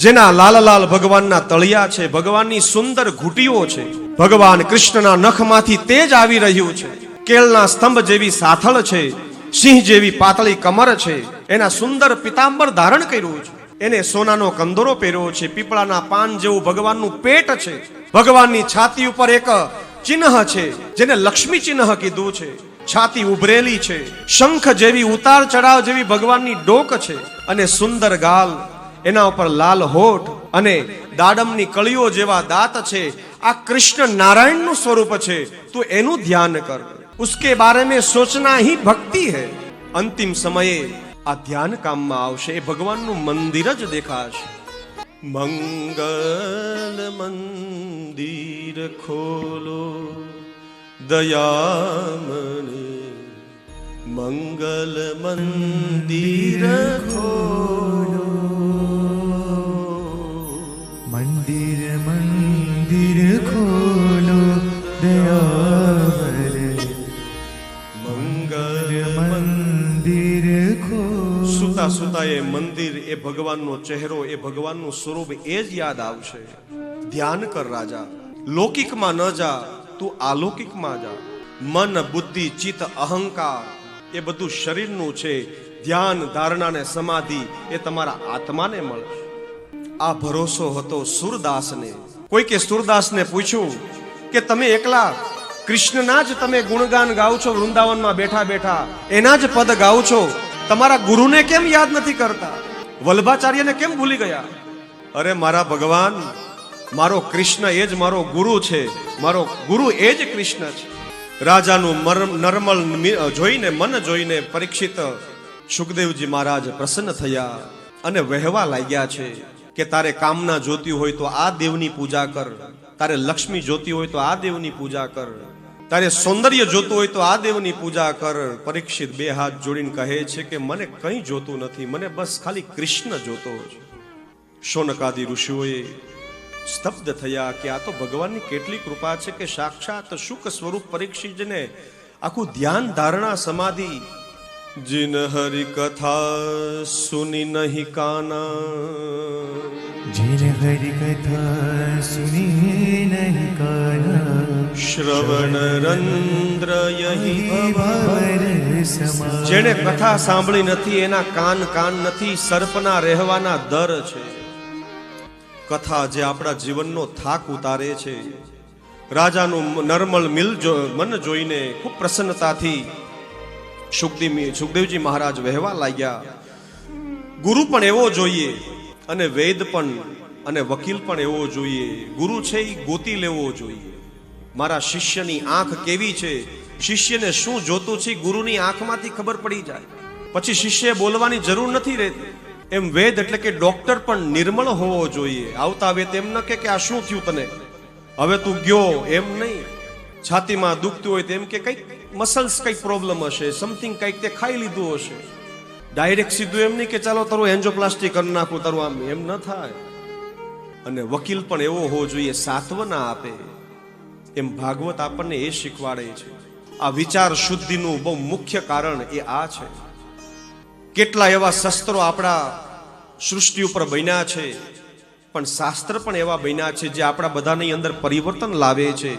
જેના લાલ લાલ ભગવાનના તળિયા છે, ભગવાનની સુંદર ઘૂંટીઓ છે, ભગવાન કૃષ્ણના નખમાંથી તેજ આવી રહ્યું છે, કેળના સ્તંભ જેવી સાથળ છે, સિંહ જેવી પાતળી કમર છે, એના સુંદર પિતાંબર ધારણ કર્યું છે, એને સોનાનો કંદોરો પહેર્યો છે, પીપળાના પાન જેવું ભગવાનનું પેટ છે, ભગવાનની છાતી ઉપર એક ચિહ્ન છે જેને લક્ષ્મી ચિહ્ન કીધું છે, છાતી ઉભરેલી છે, શંખ જેવી ઉતાર ચડાવ જેવી ભગવાનની ડોક છે, અને સુંદર ગાલ, એના ઉપર લાલ હોઠ અને દાડમની કળીઓ જેવા દાંત છે. આ કૃષ્ણ નારાયણનું સ્વરૂપ છે. તું એનું ધ્યાન કર. उसके बारे में सोचना ही भक्ति है. अंतिम समये આ ધ્યાન કામમાં આવશે. એ ભગવાનનું મંદિર જ દેખાશે. મંગલ મંદિર ખોલો દયામણે, મંગલ મંદિર ખોલો, મંદિર મંદિર ખોલો દયામણે, મંગલ મંદિર ખોલો. સુતા સુતા એ મંદિર, એ ભગવાનનો ચહેરો, એ ભગવાનનું સ્વરૂપ એ જ યાદ આવશે. ધ્યાન કર રાજા, લૌકિકમાં ન જા, તું અલૌકિકમાં જા. મન બુદ્ધિ ચિત્ત અહંકાર એ બધું શરીરનું છે. ધ્યાન ધારણા ને સમાધિ એ તમારા આત્માને મળશે. આ ભરોસો હતો સુરદાસને. કોઈકે સુરદાસને પૂછ્યું કે તમે એકલા કૃષ્ણના જ તમે ગુણગાન ગાઓ છો, વૃંદાવનમાં બેઠા બેઠા એના જ પદ ગાઓ છો, તમારા ગુરુને કેમ યાદ નથી કરતા? વલ્ભાચાર્યને કેમ ભૂલી ગયા? અરે મારા ભગવાન, મારો કૃષ્ણ એ જ મારો ગુરુ છે, મારો ગુરુ એ જ કૃષ્ણ છે. રાજાનું નરમલ જોઈને, મન જોઈને પરીક્ષિત સુખદેવજી મહારાજ પ્રસન્ન થયા અને વહેવા લાગ્યા છે કે તારે કામના જોતી હોય તો આ દેવની પૂજા કર, તારે લક્ષ્મી જોતી હોય તો આ દેવની પૂજા કર, તારે સૌંદર્ય જોતું હોય તો આ દેવની પૂજા કર. પરીક્ષિત બે હાથ જોડીને કહે છે કે મને કંઈ જોતું નથી, મને બસ ખાલી કૃષ્ણ જોતો છે. શૌનકાદિ ઋષિઓએ સ્તબ્ધ થયા કે આ તો ભગવાનની કેટલી કૃપા છે કે સાક્ષાત શુક સ્વરૂપ પરીક્ષિતને આખું ધ્યાન ધારણા સમાધિ. जिन हरि कथा सुनी नहीं काना, जिन हरि कथा सुनी नहीं काना, श्रवण रंद्र यही भवर समा. જેણે કથા સાંભળી નથી એના કાન કાન નથી, સર્પના રહેવાના દર છે. કથા જે આપણા જીવનનો થાક ઉતારે છે. રાજાનું નર્મલ મન જોઈને ખૂબ પ્રસન્નતાથી સુખદેવજી મહારાજ વહેવા લાગ્યા. ગુરુ પણ એવો જોઈએ અને વેદ પણ અને વકીલ પણ એવો જોઈએ. ગુરુ છે એ ગોતી લેવો જોઈએ. મારા શિષ્યની આંખ કેવી છે, શિષ્યને શું જોતું છે, ગુરુની આંખમાંથી ખબર પડી જાય. પછી શિષ્ય બોલવાની જરૂર નથી રહેતી. એમ વેદ એટલે કે ડોક્ટર પણ નિર્મળ હોવો જોઈએ. આવતા વેદ એમ ન કે આ શું થયું તને, હવે તું ગયો, એમ નહીં. છાતીમાં દુખતું હોય તેમ કે કંઈક મસલ્સ કંઈક પ્રોબ્લેમ હશે, સમથિંગ કંઈક તે ખાઈ લીધું હશે. ડાયરેક્ટ સીધું એમ નહીં કે ચાલો તારું એન્જોપ્લાસ્ટી કરી નાખું, તારું આમ, એમ ન થાય. અને વકીલ પણ એવો હોવો જોઈએ, સાત્વના આપે. એમ ભાગવત આપણને એ શીખવાડે છે. આ વિચાર શુદ્ધિનું બહુ મુખ્ય કારણ એ આ છે. કેટલા એવા શસ્ત્રો આપણા સૃષ્ટિ ઉપર બન્યા છે, પણ શાસ્ત્ર પણ એવા બન્યા છે જે આપણા બધાની અંદર પરિવર્તન લાવે છે.